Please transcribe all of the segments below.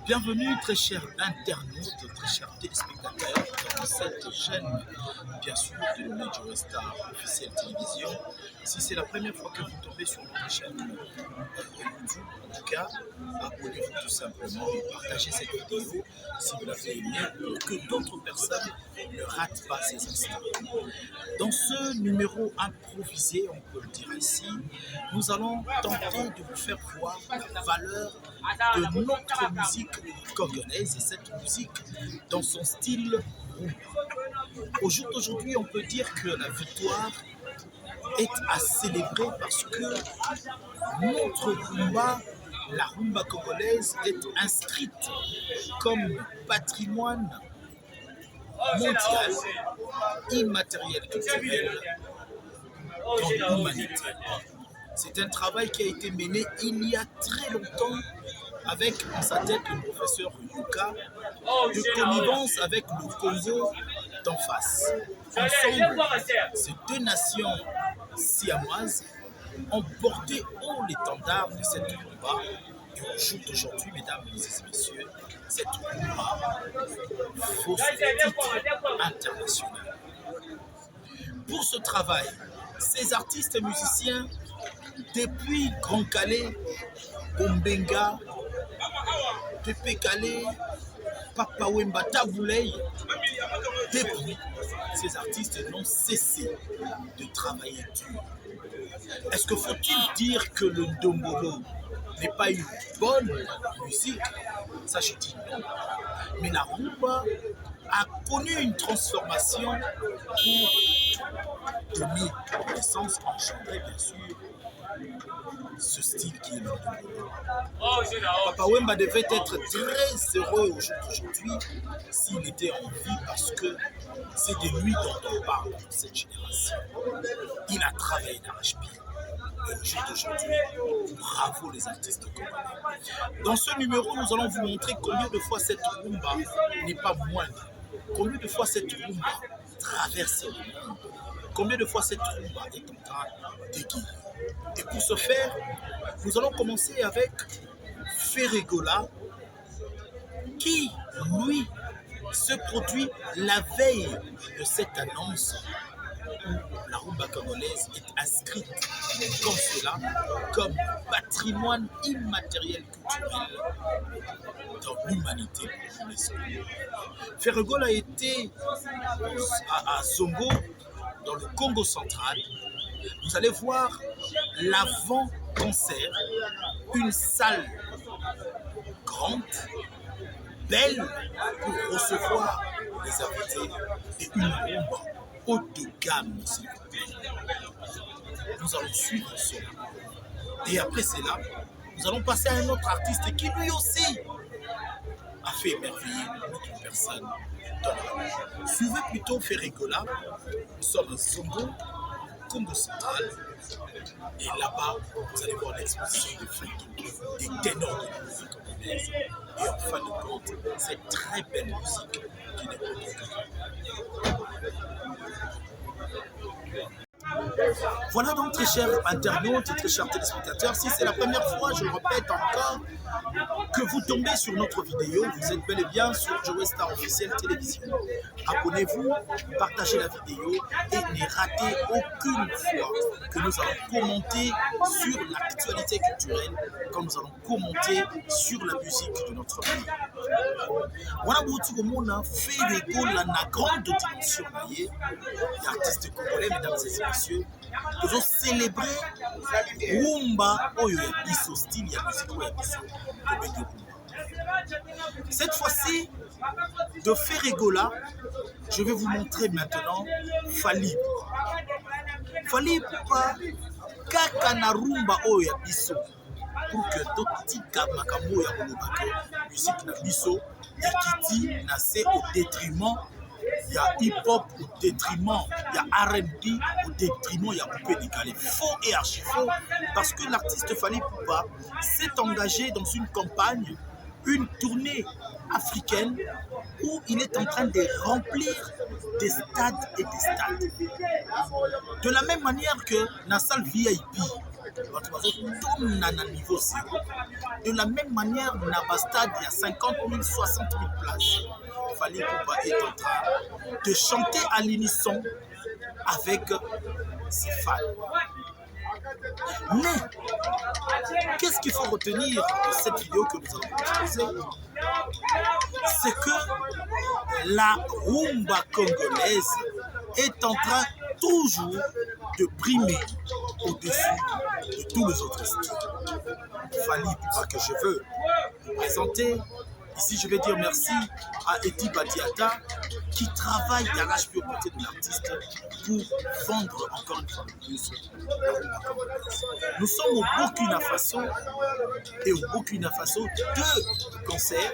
Bienvenue très chers internautes, très chers téléspectateurs dans cette chaîne, bien sûr, de Major Star officielle télévision. Si c'est la première fois que vous tombez sur notre chaîne YouTube, en tout cas, abonnez-vous tout simplement et partagez cette vidéo si vous l'avez aimée pour que d'autres personnes ne ratent pas ces instants. Dans ce numéro improvisé, on peut le dire ici, nous allons tenter de vous faire voir la valeur de notre musique congolaise et cette musique dans son style rumba. Au jour d'aujourd'hui, on peut dire que la victoire est à célébrer parce que notre rumba, la rumba congolaise, est inscrite comme patrimoine mondial, immatériel, culturel dans l'humanité. C'est un travail qui a été mené il y a très longtemps avec en sa tête le professeur Yuka, de connivence avec le Congo d'en face. Ensemble, ces deux nations siamoises ont porté haut l'étendard de cette rumba. Et au jour d'aujourd'hui, mesdames et messieurs, cette rumba vaut son titre international. Pour ce travail, ces artistes et musiciens, depuis Grand Calais, Bombenga, Pepe Calais, Papa Wemba Tabouley, depuis, ces artistes n'ont cessé de travailler dur. Est-ce que faut-il dire que le Ndombolo n'est pas une bonne musique? Ça, je dis non. Mais la rumba a connu une transformation pour donner naissance, engendrer bien sûr ce style qui est le Ndombolo. Papa Wemba devait être très heureux au jour d'aujourd'hui s'il était en vie parce que c'est de lui dont on parle dans cette génération. Il a travaillé d'arrache-pied. Et au jour d'aujourd'hui, bravo les artistes congolais. Dans ce numéro, nous allons vous montrer combien de fois cette rumba n'est pas moindre. Combien de fois cette rumba traverse le monde. Combien de fois cette rumba est en train d'égayer. Et pour ce faire, nous allons commencer avec Ferregola, qui, lui, se produit la veille de cette annonce où la rumba congolaise est inscrite comme cela, comme patrimoine immatériel culturel dans l'humanité. Ferregola était à Zongo, dans le Congo central. Vous allez voir l'avant-concert, une salle grande, belle pour recevoir les invités et une rumba haute de gamme, s'il vous plaît. Nous allons suivre cela. Et après cela, nous allons passer à un autre artiste qui lui aussi a fait émerveiller notre personne. Donc, suivez plutôt Ferregola. Nous sommes à Zongo, Congo central. Et là-bas, vous allez voir l'exposition de Frankie, des ténors de la musique congolaise. Et en fin de compte, cette très belle musique qui n'est pas congolaise. Voilà donc très chers internautes et très chers téléspectateurs, si c'est la première fois, je le répète encore, que vous tombez sur notre vidéo, vous êtes bel et bien sur Joe Star officielle télévision. Abonnez-vous, partagez la vidéo et ne ratez aucune fois que nous allons commenter sur l'actualité culturelle, comme nous allons commenter sur la musique de notre pays. Voilà beaucoup de monde fait des goals à grande dimension, voyez, l'artiste congolais, mesdames et messieurs, nous allons célébrer rumba oyo ya biso, style ya musique oyo ya biso. Cette fois-ci, de Ferregola, je vais vous montrer maintenant Fally Ipupa. Fally Ipupa, kaka na rumba oyo ya biso, pour que totika makambo ya koloba ke musique na biso ekiti na se au détriment ya hip-hop, au détriment ya R&B, au détriment ya coupé décalé. Faux et archi-faux, parce que l'artiste Fally Ipupa s'est engagé dans une campagne, une tournée africaine où il est en train de remplir des stades et des stades. De la même manière que la salle VIP, bato bazotona na niveau zéro. De la même manière, na stade, il y a 50 000, 60 000 places. Fally Ipupa est en train de chanter à l'unisson avec ses fans. Mais, qu'est-ce qu'il faut retenir de cette vidéo que nous allons utiliser? C'est que la rumba congolaise est en train toujours de primer au-dessus de tous les autres styles. Fally Ipupa que je veux vous présenter. Ici, je vais dire merci à Edi Badiata qui travaille d'arrache-pied aux côtés de l'artiste pour vendre encore une fois de plus la rumba congolaise. Nous sommes au Burkina Faso et au Burkina Faso, 2 concerts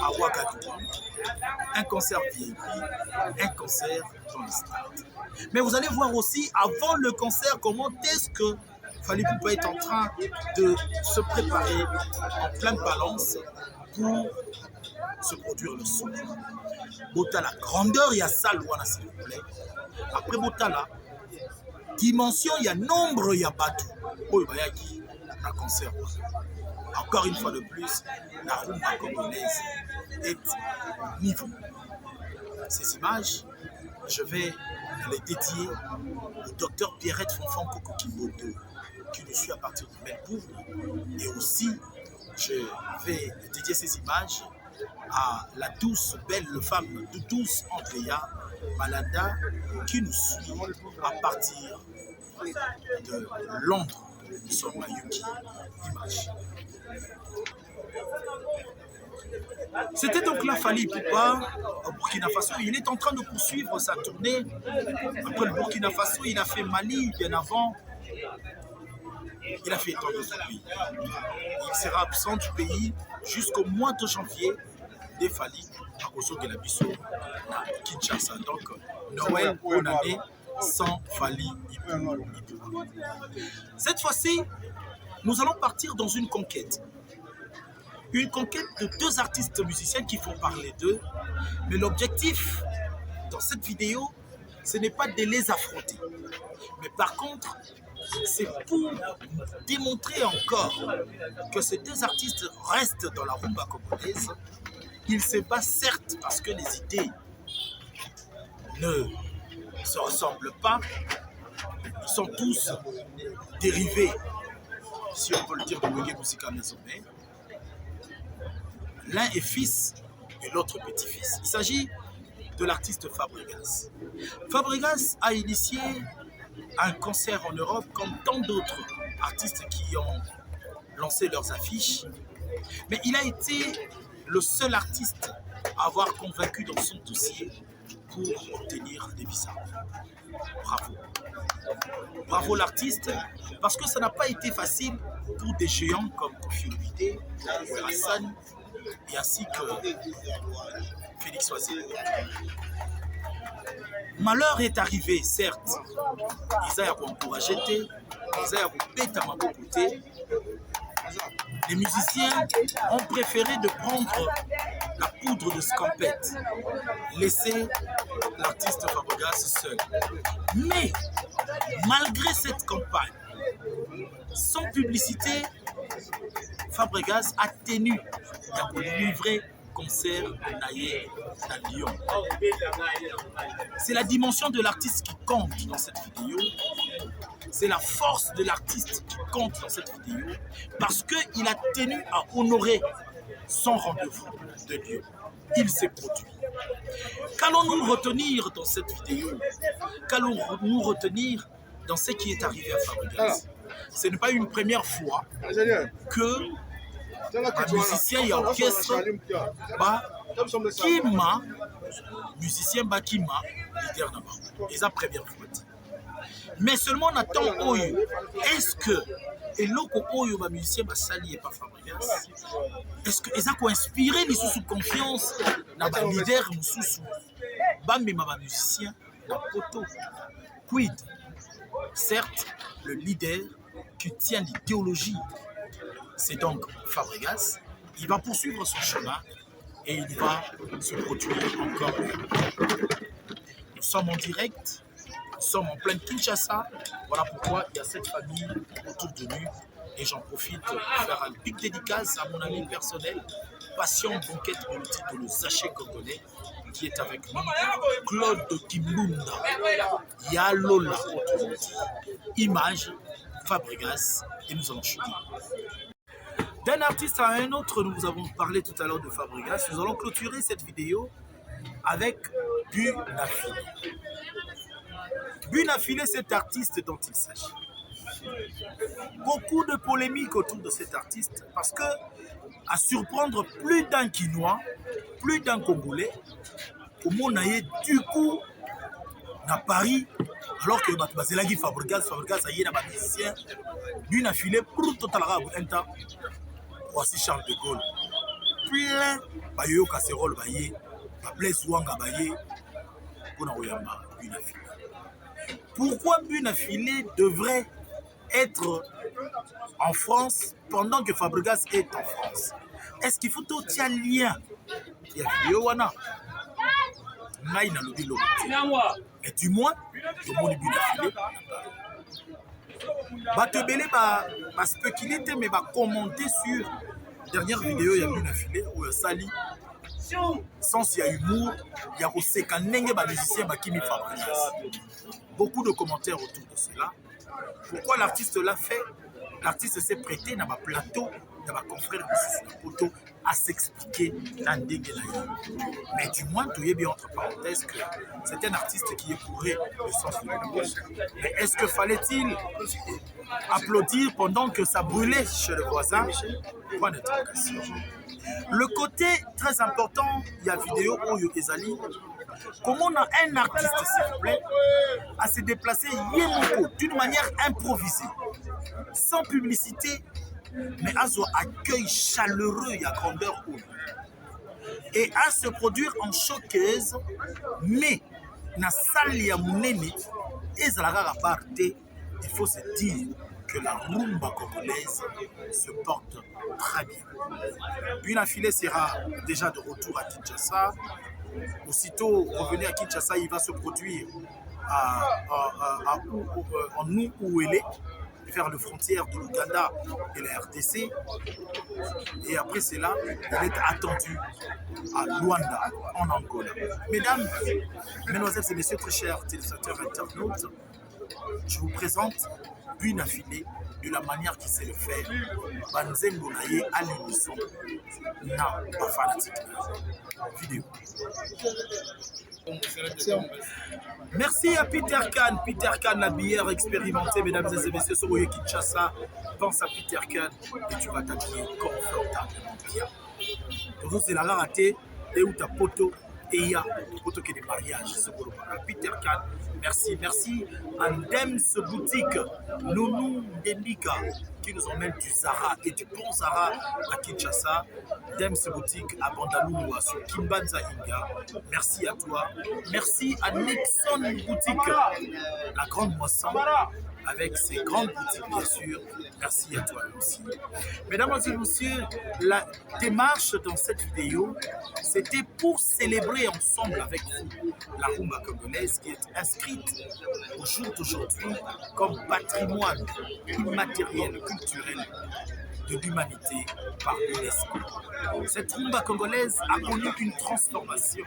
à Ouagadougou, un concert VIP, un concert dans le stade. Mais vous allez voir aussi, avant le concert, comment est-ce que Fally Ipupa est en train de se préparer en pleine balance pour se produire le son. Botala, grandeur, il y a salle, s'il vous plaît. Après Botala, dimension, il y a nombre, il y a bateau. Oh, il y a qui un concert. Encore une fois de plus, la rumba congolaise est niveau. Ces images, je vais les dédier au docteur Pierrette Fonfon Koko Kimbodo, qui nous suit à partir de Melbourne. Et aussi, je vais dédier ces images à la douce, belle femme de douce Andrea Malanda, qui nous suit à partir de Londres. Nous sommes à Yuki Image. C'était donc là Fally Ipupa au Burkina Faso. Il est en train de poursuivre sa tournée. Après le Burkina Faso, il a fait Mali bien avant. Il a fait tant d'autres pays. Il sera absent du pays jusqu'au mois de janvier des Fally à Koso de la Bissau à Kinshasa. Donc, Noël, bonne année sans Fally Ipupa. Cette fois-ci, nous allons partir dans une conquête. Une conquête de 2 artistes musiciens qui font parler d'eux. Mais l'objectif dans cette vidéo, ce n'est pas de les affronter. Mais par contre, c'est pour démontrer encore que ces 2 artistes restent dans la rumba congolaise. Ils se battent certes parce que les idées ne se ressemblent pas. Ils sont tous dérivés, si on peut le dire, de Reggae Musica Maisonnet. L'un est fils et l'autre petit-fils. Il s'agit de l'artiste Fabregas. Fabregas a initié un concert en Europe comme tant d'autres artistes qui ont lancé leurs affiches. Mais il a été le seul artiste à avoir convaincu dans son dossier pour obtenir des visas. Bravo. Bravo l'artiste, parce que ça n'a pas été facile pour des géants comme Koffi Olomide, Hassan et ainsi que Félix Oisé. Malheur est arrivé, certes. Ils ont encouragé, ils ont côté. Les musiciens ont préféré de prendre la poudre de scampette, laisser l'artiste Fabregas seul. Mais malgré cette campagne, sans publicité, Fabregas a tenu de livrer concert Naye à Lyon. C'est la dimension de l'artiste qui compte dans cette vidéo. C'est la force de l'artiste qui compte dans cette vidéo parce qu'il a tenu à honorer son rendez-vous de Lyon. Il s'est produit. Qu'allons-nous retenir dans cette vidéo? Qu'allons-nous retenir dans ce qui est arrivé à Fabregas? Ce n'est pas une première fois que un musicien et orchestre Kima, musicien Bakima, leader d'abord. Et la première fois. Mais seulement on attend Oyo. Est-ce que et loko Oyo ba musicien ba sali et pas Fabregas? Est-ce que ils ont inspiré les sous confiance dans ba leader mususu ba mema ba musicien na poto? Quid? Certes, le leader qui tient l'idéologie, c'est donc Fabregas. Il va poursuivre son chemin et il va se produire encore. Nous sommes en direct sommes en pleine Kinshasa. Voilà pourquoi il y a cette famille autour de nous. Et j'en profite pour faire un big dédicace à mon ami personnel, Patient Banquette de le titre Le Zaché Congolais, qui est avec nous. Claude Kimbunda, Yalola, Image, Fabregas, et nous allons chuter. D'un artiste à un autre, nous vous avons parlé tout à l'heure de Fabregas. Nous allons clôturer cette vidéo avec Bunafilé. Bunafilé, cet artiste dont il s'agit. Beaucoup de polémiques autour de cet artiste parce que, à surprendre plus d'un Quinois, plus d'un Congolais, comment on a eu du coup à Paris, alors que Bazelagi Fabregas a eu un musicien, Bunafilé pour total un temps. Voici Charles de Gaulle. Plein Bayo Casserole Baye, Blaise Wanga Baye, Bonaoyamba, Bunafilé. Pourquoi Bunafilé devrait être en France pendant que Fabregas est en France? Est-ce qu'il faut tout un lien? Il y a vidéo wana. Naïna le bilo. Et du moins, tout le monde est Bunafilé. Batebele va spéculer, mais va commenter sur la dernière vidéo, il y a Bunafilé où Sali, sans il y a humour, il y a aussi qu'un musicien qui m'y Fabregas. Beaucoup de commentaires autour de cela. Pourquoi l'artiste l'a fait? L'artiste s'est prêté dans ma plateau, dans ma confrère de à s'expliquer dans des guénaïs. Mais du moins, tu es bien entre parenthèses que c'est un artiste qui éprouverait le sens de l'humour. Mais est-ce que fallait-il applaudir pendant que ça brûlait chez le voisin? Point d'interrogation. Le côté très important, il y a vidéo Oyo Ezali. Comment on a un artiste, s'il vous plaît, à se déplacer d'une manière improvisée, sans publicité, mais à son accueil chaleureux et à grandeur haute. Et à se produire en showcase, mais dans la salle ya mouneni, il faut se dire que la rumba congolaise se porte très bien. Bunafilé sera déjà de retour à Kinshasa. Aussitôt revenu à Kinshasa, il va se produire en août où il est, vers les frontières de l'Ouganda et la RDC. Et après cela, il est attendu à Luanda, en Angola. Mesdames, mesdemoiselles et messieurs, très chers téléspectateurs internautes, je vous présente Bunafilé de la manière qu'il sait le faire. Banzengo naye à l'unisson. Na, pas fanatique. Vidéo. Merci à Peter Khan, la bière expérimentée, mesdames et messieurs, sur Oyo Kinshasa. Pense à Peter Khan et tu vas t'habiller confortablement bien. Donc c'est la rareté et où ta poteau et il y a poteau qui est des mariages. Peter Khan, merci. Merci à Dems Boutique, Nounou Ndendika, qui nous emmène du Zara et du bon Zara à Kinshasa. Dems Boutique à Bandalou, sur Kimbanza Inga. Merci à toi. Merci à Nixon Boutique, la grande moisson, avec ses grandes boutiques, bien sûr. Merci à toi aussi. Mesdames et messieurs, la démarche dans cette vidéo, c'était pour célébrer ensemble avec vous la rumba congolaise qui est inscrite au jour d'aujourd'hui comme patrimoine immatériel, culturel de l'humanité par l'UNESCO. Cette rumba congolaise a connu une transformation.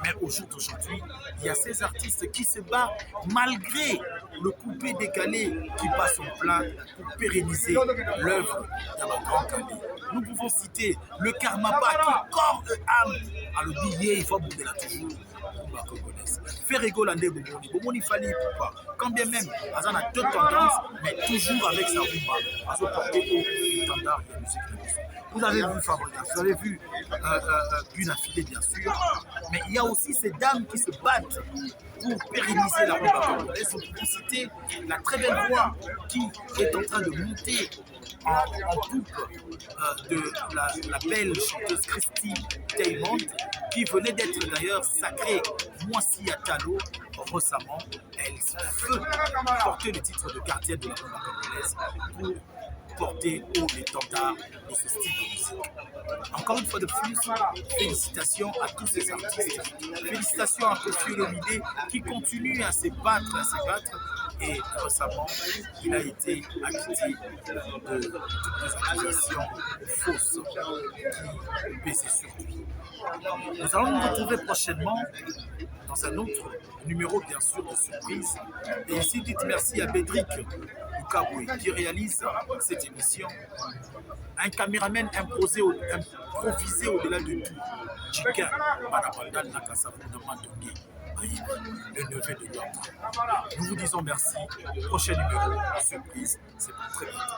Mais au jour d'aujourd'hui, il y a ces artistes qui se battent malgré le coupé décalé qui passe en plein pour pérenniser l'œuvre d'Abakan Kali. Nous pouvons citer le Karmapa qui, corps et âme, a le billet, il faut bouger là toujours. Rumba congolaise. Faire rigoler Bomoni. Bomoni fallait pourquoi? Quand bien même, Azan a deux tendances, mais toujours avec sa rumba. À se porter au standard de la musique de musique. Vous avez vu Fabregas, vous avez vu Bunafilé, bien sûr, mais il y a aussi ces dames qui se battent pour pérenniser la rumba congolaise. On peut citer la très belle voix qui est en train de monter en poupe de la belle chanteuse Christine Taymond, qui venait d'être d'ailleurs sacrée Moissi Atalo récemment. Elle veut porter le titre de gardienne de la rumba congolaise pour porter haut l'étendard de ce style de musique. En Encore une fois de plus, félicitations à tous ces artistes. Félicitations à Koffi Olomide qui continue à se battre, Et récemment, il a été acquitté de toutes les accusations fausses qui pesaient sur lui. Nous allons nous retrouver prochainement dans un autre numéro, bien sûr, de surprise. Et ici, dites merci à Bédric Lukaboué qui réalise cette émission. Un caméraman improvisé au-delà de tout. Chicken, Manabandan Nakasavu de Mandongi, le neveu de l'homme. Nous vous disons merci. Prochain numéro, surprise, c'est pour très bientôt.